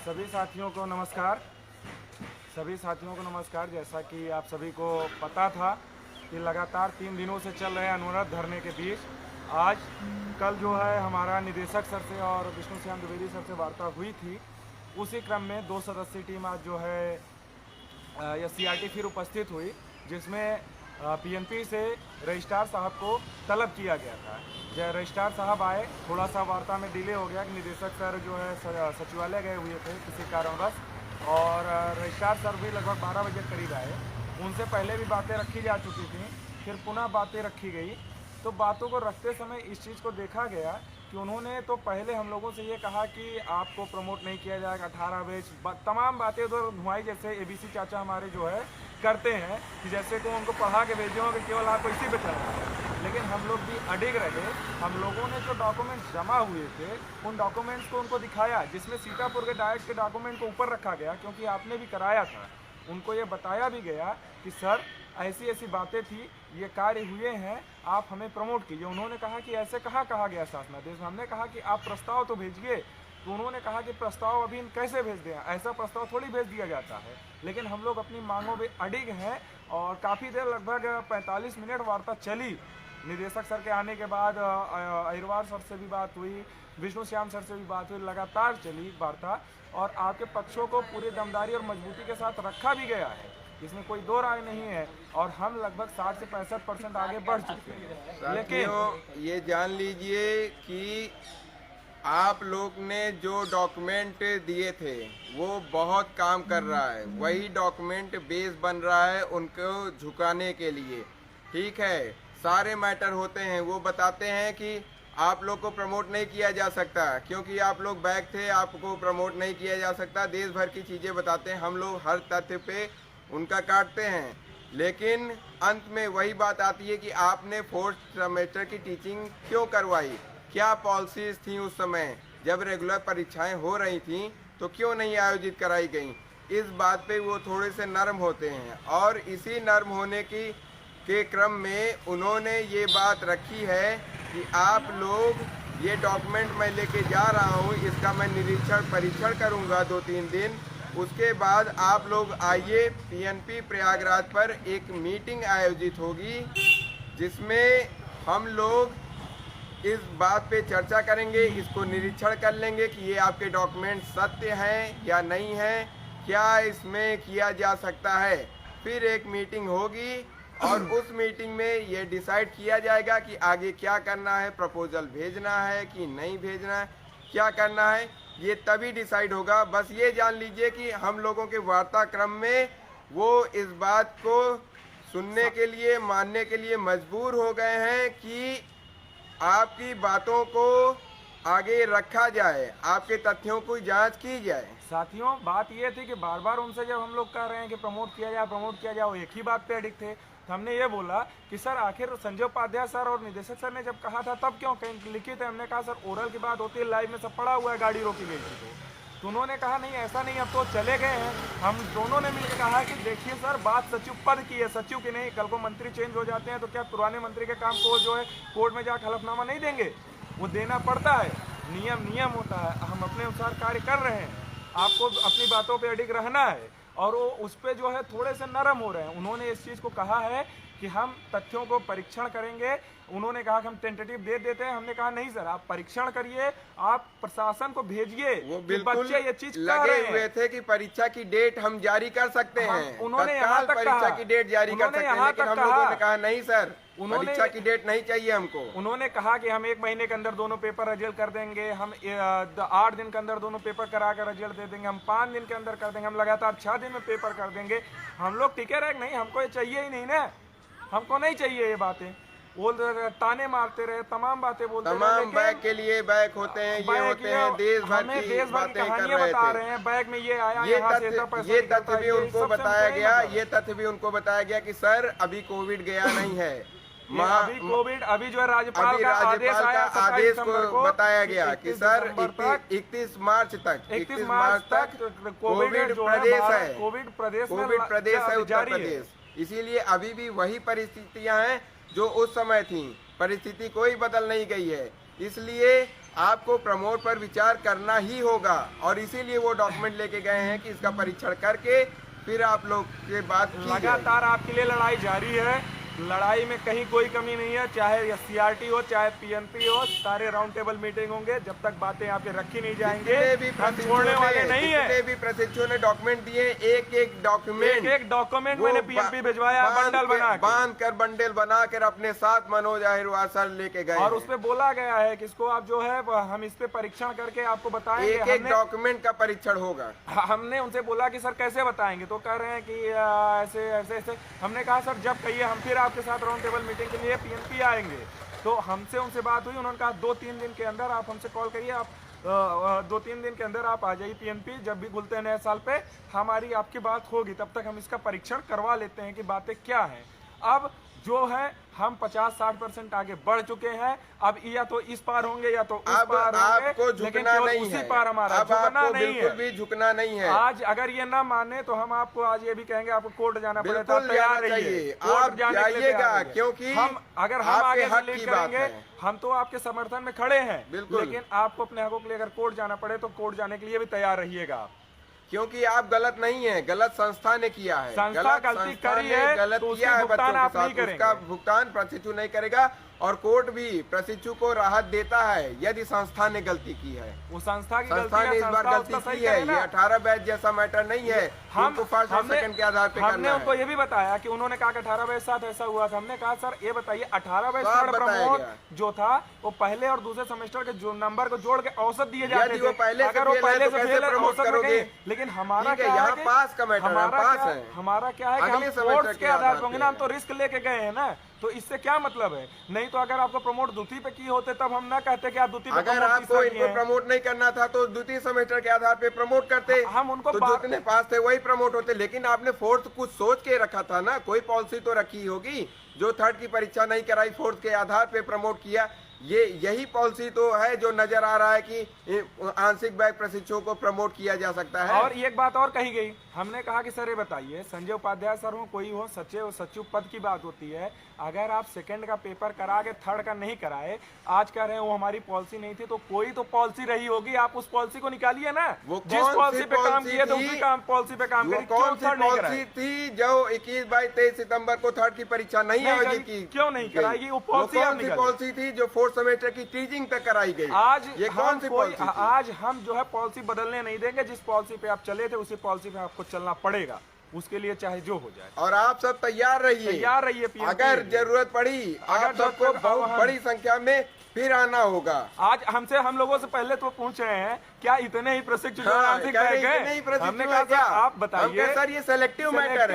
सभी साथियों को नमस्कार। जैसा कि आप सभी को पता था कि लगातार 3 दिनों से चल रहे अनवरत धरने के बीच आज कल जो है हमारा निदेशक सर से और विष्णु श्याम द्विवेदी सर से वार्ता हुई थी। उसी क्रम में 2 सदस्यीय टीम आज जो है या CRT फिर उपस्थित हुई, जिसमें PNP से रजिस्ट्रार साहब को तलब किया गया था। जब रजिस्ट्रार साहब आए, थोड़ा सा वार्ता में डिले हो गया कि निदेशक सर जो है सचिवालय गए हुए थे किसी कारणवश, और रजिस्ट्रार सर भी लगभग 12 बजे करीब आए। उनसे पहले भी बातें रखी जा चुकी थी, फिर पुनः बातें रखी गई। तो बातों को रखते समय इस चीज़ को देखा गया कि उन्होंने तो पहले हम लोगों से ये कहा कि आपको प्रमोट नहीं किया जाएगा, 18 बैच तमाम बातें उधर धुआई, जैसे ABC चाचा हमारे जो है करते हैं कि जैसे को उनको पढ़ा के भेजे हो कि केवल आपको इसी पे चलना है। लेकिन हम लोग भी अडिग रहे। हम लोगों ने जो डॉक्यूमेंट्स जमा हुए थे उन डॉक्यूमेंट्स को उनको दिखाया, जिसमें सीतापुर के डायरेक्ट के डॉक्यूमेंट को ऊपर रखा गया क्योंकि आपने भी कराया था। उनको ये बताया भी गया कि सर ऐसी ऐसी बातें थी, ये कार्य हुए हैं, आप हमें प्रमोट कीजिए। उन्होंने कहा कि ऐसे कहाँ कहा गया शासनादेश में। हमने कहा कि आप प्रस्ताव तो भेजिए। तो उन्होंने कहा कि प्रस्ताव अभी कैसे भेज दें, ऐसा प्रस्ताव थोड़ी भेज दिया जाता है। लेकिन हम लोग अपनी मांगों पे अडिग हैं और काफ़ी देर लगभग 45 मिनट वार्ता चली। निदेशक सर के आने के बाद अहिरवार सर से भी बात हुई, विष्णु श्याम सर से भी बात हुई, लगातार चली वार्ता और आपके पक्षों को पूरी दमदारी और मजबूती के साथ रखा भी गया है, इसमें कोई दो राय नहीं है। और हम लगभग 60 से 65% आगे बढ़ चुके हैं। लेकिन ये जान लीजिए कि आप लोग ने जो डॉक्यूमेंट दिए थे वो बहुत काम कर रहा है। वही डॉक्यूमेंट बेस बन रहा है उनको झुकाने के लिए। ठीक है, सारे मैटर होते हैं, वो बताते हैं कि आप लोग को प्रमोट नहीं किया जा सकता क्योंकि आप लोग बैक थे, आपको प्रमोट नहीं किया जा सकता। देश भर की चीज़ें बताते हैं, हम लोग हर तथ्य पे उनका काटते हैं। लेकिन अंत में वही बात आती है कि आपने 4th सेमेस्टर की टीचिंग क्यों करवाई, क्या पॉलिसीज थी उस समय जब रेगुलर परीक्षाएं हो रही थी तो क्यों नहीं आयोजित कराई गई। इस बात पे वो थोड़े से नर्म होते हैं और इसी नर्म होने के क्रम में उन्होंने ये बात रखी है कि आप लोग ये डॉक्यूमेंट मैं लेके जा रहा हूँ, इसका मैं निरीक्षण परीक्षण करूँगा 2-3 दिन। उसके बाद आप लोग आइए, PNP प्रयागराज पर एक मीटिंग आयोजित होगी जिसमें हम लोग इस बात पे चर्चा करेंगे, इसको निरीक्षण कर लेंगे कि ये आपके डॉक्यूमेंट सत्य हैं या नहीं हैं, क्या इसमें किया जा सकता है। फिर एक मीटिंग होगी और उस मीटिंग में ये डिसाइड किया जाएगा कि आगे क्या करना है, प्रपोजल भेजना है कि नहीं भेजना है, क्या करना है, ये तभी डिसाइड होगा। बस ये जान लीजिए कि हम लोगों के वार्ता क्रम में वो इस बात को सुनने के लिए, मानने के लिए मजबूर हो गए हैं कि आपकी बातों को आगे रखा जाए, आपके तथ्यों की जांच की जाए। साथियों, बात ये थी कि बार बार उनसे जब हम लोग कह रहे हैं कि प्रमोट किया जाए, वो एक ही बात पे अडिग थे। तो हमने ये बोला कि सर आखिर संजय उपाध्याय सर और निदेशक सर ने जब कहा था तब क्यों कहीं लिखित है। हमने कहा सर ओरल की बात होती है, लाइव में सब पड़ा हुआ है, गाड़ी रोकी गई थी। तो उन्होंने कहा नहीं ऐसा नहीं, अब तो चले गए हैं। हम दोनों ने मिलकर कहा कि देखिए सर, बात सचिव पद की है, सचिव की नहीं। कल को मंत्री चेंज हो जाते हैं तो क्या पुराने मंत्री के काम को जो है कोर्ट में जाकर हलफनामा नहीं देंगे? वो देना पड़ता है, नियम होता है। हम अपने अनुसार कार्य कर रहे हैं, आपको अपनी बातों पे अडिग रहना है और वो उस पर जो है थोड़े से नरम हो रहे हैं। उन्होंने इस चीज़ को कहा है कि हम तथ्यों को परीक्षण करेंगे। उन्होंने कहा कि हम टेंटेटिव दे देते हैं। हमने कहा नहीं सर, आप परीक्षण करिए, आप प्रशासन को भेजिए। वो बिल्कुल बच्चे ये चीज लगे हुए थे कि परीक्षा की डेट हम जारी कर सकते हैं, उन्होंने यहाँ तक परीक्षा की डेट जारी कर सकते हैं। लेकिन हम लोगों ने कहा नहीं सर, परीक्षा की डेट नहीं चाहिए हमको। उन्होंने कहा कि हम 1 महीने के अंदर दोनों पेपर रिजल्ट कर देंगे, हम 8 दिन के अंदर दोनों पेपर करा कर रिजल्ट दे देंगे, हम 5 दिन के अंदर कर देंगे, हम लगातार 6 दिन में पेपर कर देंगे। हम लोग टिके रहे नहीं, हमको ये चाहिए ही नहीं ना, हमको नहीं चाहिए ये बातें। बोल ताने मारते रहे, तमाम बातें बोलते रहे। तमाम बैग के लिए बैग होते हैं, ये होते हैं, देश भर की बातें कर रहे थे। बैग में ये आया, ये तथ्य भी उनको बताया गया, ये तथ्य भी उनको बताया गया कि सर अभी कोविड गया नहीं है। अभी जो है राज्यपाल का आदेश को बताया गया कि सर 31 मार्च तक कोविड प्रदेश है, कोविड प्रदेश है उत्तर प्रदेश। इसीलिए अभी भी वही परिस्थितियां हैं जो उस समय थी, परिस्थिति कोई बदल नहीं गई है। इसलिए आपको प्रमोट पर विचार करना ही होगा, और इसीलिए वो डॉक्यूमेंट लेके गए हैं कि इसका परीक्षण करके फिर आप लोग के बात की लगातार आपके लिए लड़ाई जारी है। लड़ाई में कहीं कोई कमी नहीं है, चाहे सीआरटी हो चाहे पीएनपी हो, सारे राउंड टेबल मीटिंग होंगे। जब तक बातें यहाँ पे रखी नहीं जाएंगे हम छोड़ने वाले नहीं है। जितने भी प्रशिक्षुओं ने डॉक्यूमेंट दिए, एक एक डॉक्यूमेंट मैंने पीएनपी भिजवाया, बंडल बांध कर बंडल बनाकर अपने साथ मनोज अहिरवार सर लेके गए, और उसपे बोला गया है कि इसको आप जो है हम इस पे परीक्षण करके आपको बताएंगे। एक एक डॉक्यूमेंट का परीक्षण होगा। हमने उनसे बोला कि सर कैसे बताएंगे, तो कह रहे हैं कि ऐसे ऐसे ऐसे। हमने कहा सर जब कहिए हम फिर आपके साथ राउंड टेबल मीटिंग के लिए पीएनपी आएंगे। तो हमसे उनसे बात हुई, उन्होंने कहा 2-3 दिन के अंदर आप हमसे कॉल करिए, आप 2-3 दिन के अंदर आप आ जाइए पीएनपी। जब भी खुलते हैं नए साल पे हमारी आपकी बात होगी, तब तक हम इसका परीक्षण करवा लेते हैं कि बातें क्या हैं। अब जो है हम 50-60% आगे बढ़ चुके हैं। अब या तो इस पार होंगे या तो उस पार होंगे, आपको झुकना नहीं उसी है। पार हमारा अब झुकना आपको नहीं बिल्कुल है, भी झुकना नहीं है। आज अगर ये ना माने तो हम आपको आज ये भी कहेंगे आपको कोर्ट जाना पड़ेगा, बिल्कुल तैयार जाना रहिए, चाहिए। कोर्ट आप जाने के लिए जाइएगा, तैयार रहिए। क्योंकि हम अगर हम आपके आगे हक से की लीड बात करेंगे, है। हम तो आपके समर्थन में खड़े हैं, बिल्कुल। लेकिन आपको अपने हकों के लिए अगर कोर्ट जाना पड़े तो कोर्ट जाने के लिए भी तैयार रहिएगा। क्योंकि आप गलत नहीं है, गलत संस्था ने किया है, संस्था गलती करी है, गलत तो किया है उसका बच्चों भुगतान आप के नहीं साथ, करेंगे। उसका भुगतान प्रशिक्षु नहीं करेगा, और कोर्ट भी प्रशिक्षु को राहत देता है यदि संस्था ने गलती की है। वो संस्था की संस्था गलती ने है, इस बार संस्था गलती उसका सही की है। करे ना। ये 18 बैच जैसा मैटर नहीं है, हमको फर्स्ट और सेकंड के आधार पे हमने करना उनको है। ये भी बताया कि उन्होंने कहा कि 18 बैच साथ ऐसा हुआ था। हमने कहा सर ये बताइए 18 बैच तो आप थर्ड बताया प्रमोट गया। जो था वो पहले और दूसरे सेमेस्टर के जो नंबर को जोड़ के औसत दिए जाते यदि वो थे। पहले से अगर वो फेल है पहले तो से कैसे फेल है प्रमोट औसत में करोगे? गए। लेकिन हमारा ठीक है, क्या यहाँ है कि पास का मैटर है, हमारा पास क्या है। हमारा क्या है कि अगले हम सेमेस्टर कोर्स के के आधार आधार पे होंगे पे ना, हम है। तो रिस्क लेके गए हैं ना। तो इससे क्या मतलब है? नहीं तो अगर आपको प्रमोट द्वितीय पे किए होते तब हम ना कहते कि आप द्वितीय पे अगर promote आपको तीसरा किए इनको हैं। प्रमोट नहीं करना था तो द्वितीय सेमेस्टर के आधार पे प्रमोट करते, हम उनको तो जितने पास थे वही प्रमोट होते। लेकिन आपने फोर्थ कुछ सोच के रखा था ना, कोई पॉलिसी तो रखी होगी। जो थर्ड की परीक्षा नहीं कराई, फोर्थ के आधार पे प्रमोट किया, ये यही पॉलिसी तो है जो नजर आ रहा है कि आंशिक बैच प्रशिक्षुओं को प्रमोट किया जा सकता है। और एक बात और कही गई, हमने कहा कि सर ये बताइए, संजय उपाध्याय सर हो कोई हो, सचिव पद की बात होती है। अगर आप सेकंड का पेपर करा के थर्ड का नहीं कराए, आज कह रहे हैं वो हमारी पॉलिसी नहीं थी, तो कोई तो पॉलिसी रही होगी, आप उस पॉलिसी को निकालिए ना। वो जिस पॉलिसी पे काम किए थे थी? उसी काम पॉलिसी पे काम करिए। कौन क्यों सी थर्ड नहीं पॉलिसी कराए? थी जो 21, 22, 23 सितंबर को थर्ड की परीक्षा नहीं आयोजित की? क्यों नहीं कराएगी? वो पॉलिसी कौन आप सी निकालिए। पॉलिसी थी जो फोर्थ सेमेस्टर की टीचिंग तक कराई गई? आज ये हम कौन सी पॉलिसी थी? आज हम जो है पॉलिसी बदलने नहीं देंगे। जिस पॉलिसी पे आप चले थे उसी पॉलिसी पे आपको चलना पड़ेगा, उसके लिए चाहे जो हो जाए। और आप सब तैयार रहिए, तैयार रहिए PNP अगर के लिए। जरूरत पड़ी अगर आप सबको जरूरत पड़ी, बहुत बड़ी संख्या में फिर आना होगा। आज हमसे हम लोगों से पहले तो पूछ रहे हैं क्या इतने ही प्रशिक्षु जो हाँ, आंशिक बैच इतने गए? ही प्रशिक्षु हमने है कहा क्या? सर आप हम बताइए कहे, सर ये सेलेक्टिव मैटर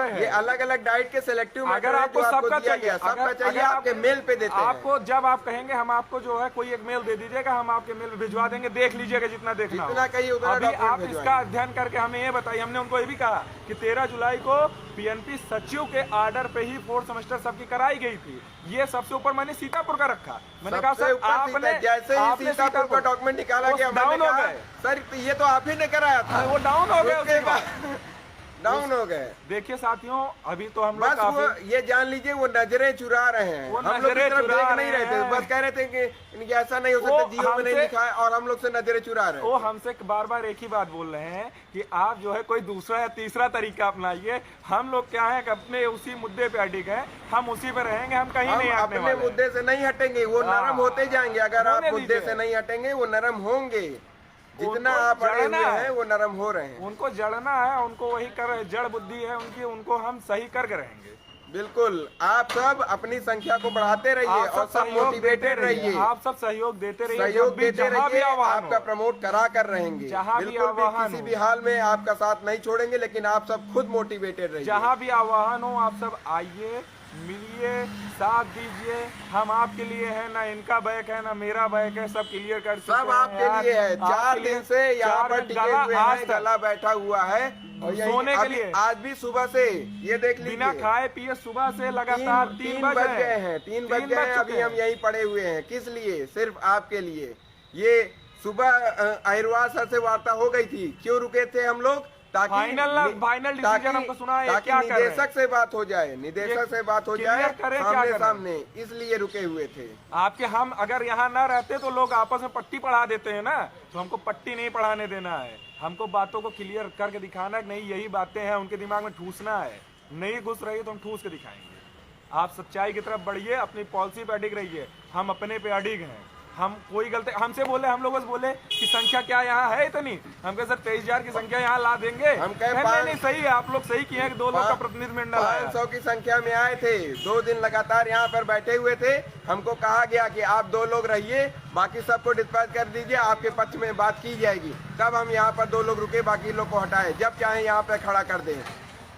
है, ये अलग अलग डाइट के सेलेक्टिव मैटर अगर है आपको जो आपको सबका दिया गया, चाहिए, सबका चाहिए अगर आपके मेल पे देते हैं। आपको जब आप कहेंगे हम आपको जो है कोई एक मेल दे दीजिएगा, हम आपके मेल पे भिजवा देंगे, देख लीजिएगा जितना देखना हो। जितना कहिए उतना अभी document आप भिजवाएंगे। इसका अध्ययन करके हमें ये बताइए। हमने उनको ये भी कहा कि 13 जुलाई को पीएनपी सचिव के आर्डर पे ही फोर्थ सेमेस्टर सबकी कराई गई थी। ये सबसे ऊपर मैंने सीतापुर का रखा। मैंने कहा सबसे सर ऊपर आपने जैसे ही सीतापुर का डॉक्यूमेंट निकाला वो गया, मैंने डाउन हो कहा गए। सर ये तो आप ही ने कराया था। वो डाउन हो गए उसके उसके बाद। बाद डाउन हो गए। देखिए साथियों, अभी तो हम लोग बस वो काफी ये जान लीजिए वो नजरें चुरा रहे हैं, वो हम लोग की नजरें तरफ चुरा देख नहीं रहे रहे थे, हैं। बस कह रहे थे कि इनकी ऐसा नहीं हो वो सकता, जियो में नहीं हमसे- लिखा है, और हम लोग से नजरें चुरा रहे वो हैं। हमसे बार बार एक ही बात बोल रहे हैं कि आप जो है कोई दूसरा या तीसरा तरीका अपनाइए। हम लोग क्या है कि अपने उसी मुद्दे पे अडिग हैं, हम उसी पे रहेंगे, हम कहीं हम नहीं हटने अपने वाले। मुद्दे से नहीं हटेंगे, वो हाँ। नरम होते जाएंगे। अगर आप होने मुद्दे दीजिए। से नहीं हटेंगे वो नरम होंगे। जितना उनको आप अड़े जड़ना हुए है। हैं वो नरम हो रहे हैं। उनको जड़ना है, उनको वही कर, जड़ बुद्धि है उनकी, उनको हम सही करके रहेंगे। बिल्कुल, आप सब अपनी संख्या को बढ़ाते रहिए आप और सब सहयोग मोटिवेटेड रहिए, आप सब सहयोग देते रहिए, सहयोग जब भी देते जहां भी रहिए, आह्वान आपका हो। प्रमोट करा कर रहेंगे। जहां भी बिल्कुल भी आह्वान किसी हो। भी हाल में आपका साथ नहीं छोड़ेंगे, लेकिन आप सब खुद मोटिवेटेड रहिए। जहां भी आह्वान हो आप सब आइए, मिलिए, साथ दीजिए। हम आपके लिए है, ना इनका बैक है ना मेरा बैक है, सब क्लियर कर चुके सब हैं आपके यार। लिए है। 4 आपके लिए दिन से यहाँ 4 पर दिन टिके गला हुए आज हैं, तक गला बैठा हुआ है, और यही सोने के अभी लिए। आज भी सुबह से ये देख बिना लीजिए खाए पिए सुबह से लगातार 3 बज गए हैं, 3 बज गए हैं, अभी हम यहीं पड़े हुए हैं। किस लिए? सिर्फ आपके लिए। ये सुबह अहिरवार सर से वार्ता हो गई थी, क्यों रुके थे हम लोग? फाइनल डिसीजन हमको सुना है, ताकि क्या कर रहे हैं? निदेशक से बात हो जाए, निदेशक से बात हो जाए clear करें, क्या सामने करें? सामने, इसलिए रुके हुए थे। आपके हम अगर यहाँ ना रहते तो लोग आपस में पट्टी पढ़ा देते हैं ना, तो हमको पट्टी नहीं पढ़ाने देना है, हमको बातों को क्लियर करके दिखाना है। नहीं, यही बातें हैं, उनके दिमाग में ठूसना है, नहीं घुस रही तो हम ठूस के दिखाएंगे। आप सच्चाई की तरफ बढ़िए, अपनी पॉलिसी पे अडिग रहिए, हम अपने पे अडिग हैं। हम कोई गलती हमसे बोले, हम लोगों से बोले कि संख्या क्या यहाँ है इतनी, हम कहे सर 23,000 की संख्या यहाँ ला देंगे। हम कहे नहीं, सही है, आप लोग सही किए हैं कि 2 लोग का प्रतिनिधिमंडल आया। 500 की संख्या में आए थे, 2 दिन लगातार यहाँ पर बैठे हुए थे। हमको कहा गया कि आप 2 लोग रहिए, बाकी सबको डिस्पैच कर दीजिए, आपके पक्ष में बात की जाएगी। तब हम यहाँ पर 2 लोग रुके, बाकी लोग को हटाए, जब चाहे यहाँ पे खड़ा कर दें।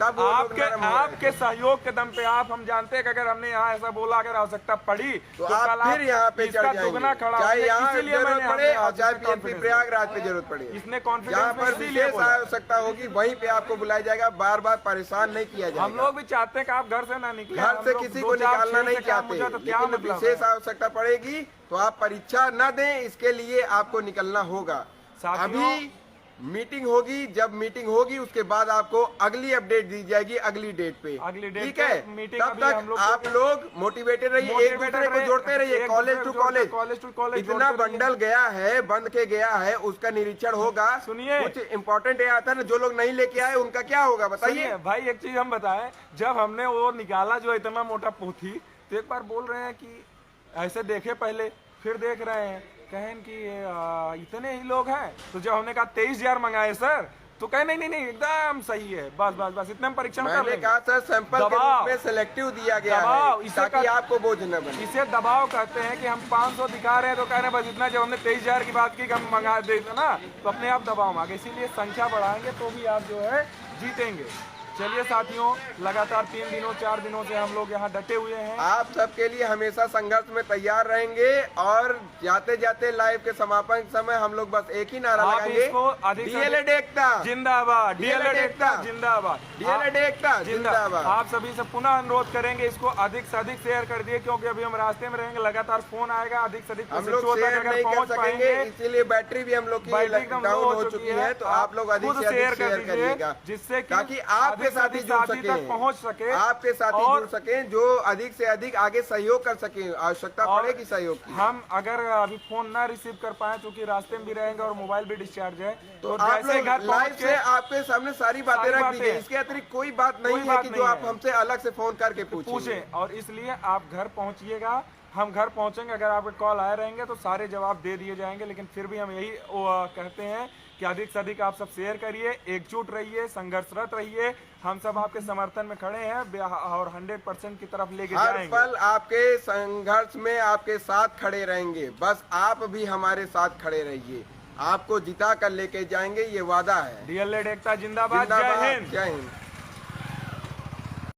तब वो लोग नरम हो गए। आपके सहयोग के दम पे आप, हम जानते हैं कि अगर हमने यहाँ ऐसा बोला, अगर आवश्यकता पड़ी तो आप फिर यहाँ पे चढ़ जाएंगे, चाहे यहाँ जरूरत पड़े और चाहे पीएमपी प्रयागराज पे जरूरत पड़े। इसने जहाँ कॉन्फिडेंस पर विशेष आवश्यकता होगी वहीं पे आपको बुलाया जाएगा, बार बार परेशान नहीं किया हम जाएगा। लोग भी चाहते हैं कि आप घर से ना निकले, घर से किसी को निकालना नहीं चाहते, तो क्या लेकिन मतलब विशेष आवश्यकता पड़ेगी तो आप परीक्षा न दें, इसके लिए आपको निकलना होगा। अभी मीटिंग होगी, जब मीटिंग होगी उसके बाद आपको अगली अपडेट दी जाएगी, अगली डेट पे, ठीक है? तब तक आप लोग मोटिवेटेड रहिए, एक दूसरे को जोड़ते रहिए, कॉलेज टू कॉलेज। इतना बंडल गया है, बंद के गया है, उसका निरीक्षण होगा। सुनिए, कुछ इम्पोर्टेंट है आता है ना, जो लोग नहीं लेके आए उनका क्या होगा बताइए भाई। एक चीज हम बताएं, जब हमने वो निकाला जो इतना मोटा पोथी, तो एक बार बोल रहे हैं कि ऐसे देखे पहले, फिर देख रहे हैं, कहें कि इतने ही लोग हैं। तो जब हमने कहा 23,000 मंगाए सर, तो कहे नहीं एकदम सही है, बस इतने हम परीक्षण कर लेंगे। मैंने कहा सर सैंपल के रूप में सिलेक्टिव दिया गया है ताकि आपको बोझ न बने। इसे दबाव कहते हैं कि हम 500 दिखा रहे हैं तो कह रहे हैं बस इतना। जब हमने 23,000 की बात की कि हम मंगा देते ना, तो अपने आप दबाव मांगे। इसीलिए संख्या बढ़ाएंगे तो भी आप जो है जीतेंगे। चलिए साथियों, लगातार 3 दिनों 4 दिनों से हम लोग यहाँ डटे हुए हैं। आप सबके लिए हमेशा संघर्ष में तैयार रहेंगे और जाते जाते लाइव के समापन समय हम लोग बस एक ही नारा लगाएंगे, डीएलएड एकता जिंदाबाद, डीएलएड एकता जिंदाबाद, डीएलएड एकता जिंदाबाद। आप सभी से पुनः अनुरोध करेंगे, इसको अधिक से अधिक शेयर कर दिए, क्योंकि अभी हम रास्ते में रहेंगे, लगातार फोन आएगा, अधिक से अधिक हम लोग शेयर नहीं कर सकेंगे, इसीलिए बैटरी भी हम लोग की डाउन हो चुकी है। तो आप लोग अधिक से अधिक शेयर करिएगा, जिससे ताकि आपके साथ ही जुड़ सके, पहुंच सके, आपके साथ ही जुड़ सके, जो अधिक से अधिक आगे सहयोग कर सके, आवश्यकता पड़ेगी सहयोग की। हम अगर अभी फोन ना रिसीव कर पाए, क्योंकि रास्ते में भी रहेंगे और मोबाइल भी डिस्चार्ज है, तो आप लोग लाइव से आपके सामने सारी बातें रख दीजिए। इसके अतिरिक्त कोई बात नहीं है कि जो आप हमसे अलग से फोन करके पूछें। और इसलिए आप घर पहुंचिएगा, हम घर पहुंचेंगे, अगर आपके कॉल आए रहेंगे तो सारे जवाब दे दिए जाएंगे। लेकिन फिर भी हम यही कहते हैं कि अधिक से अधिक आप सब शेयर करिए, एकजुट रहिए, संघर्षरत रहिए। हम सब आपके समर्थन में खड़े हैं और 100% की तरफ लेके जाएंगे। हर पल आपके संघर्ष में आपके साथ खड़े रहेंगे, बस आप भी हमारे साथ खड़े रहिए, आपको जिता कर लेके जाएंगे, ये वादा है। डीएलएड एकता जिंदाबाद, जय हिंद। जय हिंद।